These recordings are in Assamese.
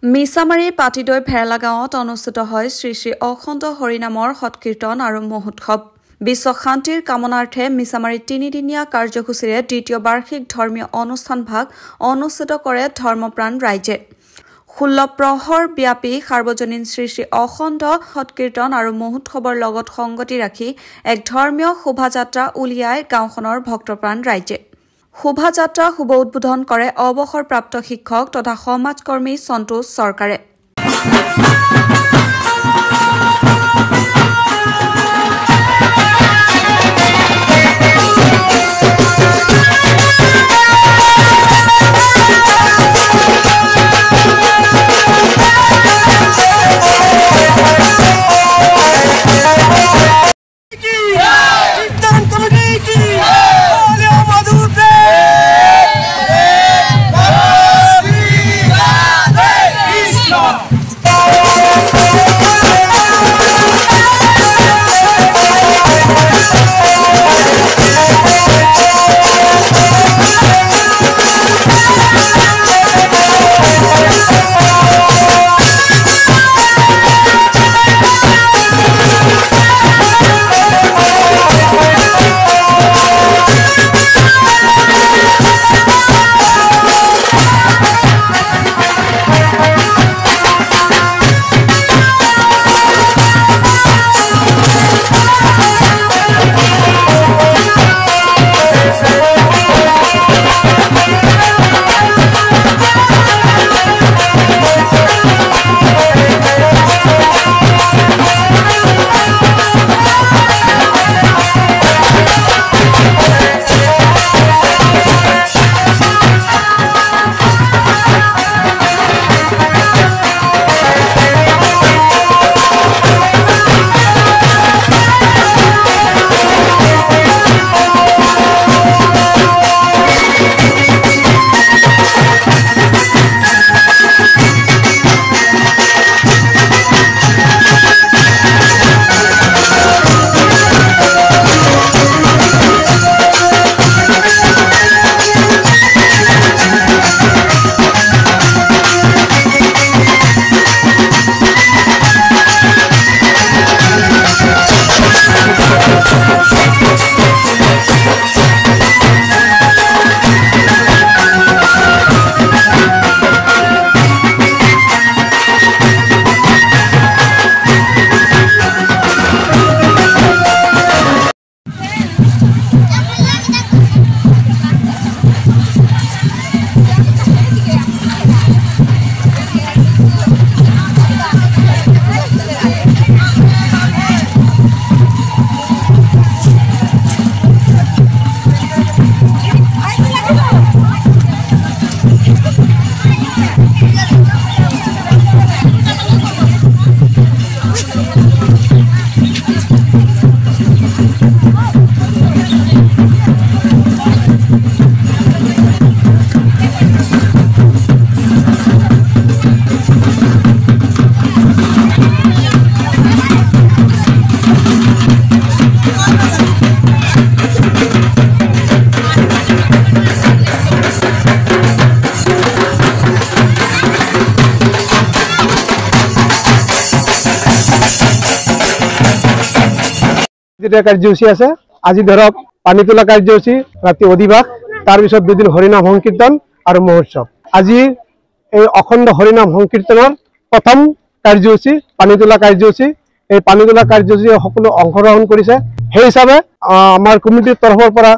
মিছামাৰী পাটিদৈ ভেৰেলা গাঁৱত অনুষ্ঠিত হয় শ্ৰী শ্ৰী অখণ্ড হৰিনামৰ সৎকীৰ্তন আৰু মহোৎসৱ। বিশ্ব শান্তিৰ কামনাৰ্থে মিছামাৰীত তিনিদিনীয়া কাৰ্যসূচীৰে দ্বিতীয় বাৰ্ষিক ধৰ্মীয় অনুষ্ঠানভাগ অনুষ্ঠিত কৰে ধৰ্মপ্ৰাণ ৰাইজে। 16 প্ৰহৰ ব্যাপী সাৰ্বজনীন শ্ৰী শ্ৰী অখণ্ড সৎকীৰ্তন আৰু মহোৎসৱৰ লগত সংগতি ৰাখি এক ধৰ্মীয় শোভাযাত্ৰা উলিয়াই গাঁওখনৰ ভক্তপ্ৰাণ ৰাইজে। শোভাযাত্ৰা শুভ উদ্বোধন কৰে অৱসৰপ্ৰাপ্ত শিক্ষক তথা সমাজকৰ্মী সন্তোষ চৰকাৰে। কাৰ্যসূচী আছে আজি ধৰক পানী তোলা কাৰ্যসূচী ৰাতি অধিবাস তাৰ পিছত দুদিন হৰিনাম সংকীৰ্তন আৰু মহোৎসৱ। আজি এই অখণ্ড হৰিনাম সংকীৰ্তনৰ প্ৰথম কাৰ্যসূচী পানী তোলা কাৰ্যসূচী। এই পানী তোলা কাৰ্যসূচী সকলো অংশগ্ৰহণ কৰিছে, সেই হিচাপে আমাৰ কমিটিৰ তৰফৰ পৰা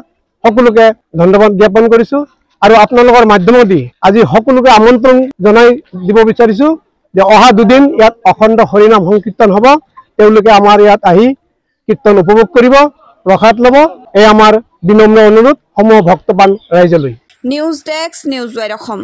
সকলোকে ধন্যবাদ জ্ঞাপন কৰিছো আৰু আপোনালোকৰ মাধ্যমেদি আজি সকলোকে আমন্ত্ৰণ জনাই দিব বিচাৰিছো যে অহা দুদিন ইয়াত অখণ্ড হৰিনাম সংকীৰ্তন হ'ব। তেওঁলোকে আমাৰ ইয়াত আহি কীৰ্তন উপভোগ কৰিব, প্ৰসাদ ল'ব। এই আমাৰ বিনম্ৰ অনুৰোধ সমূহ ভক্তপ্ৰাণ ৰাইজলৈ। News desk, news wide Assam.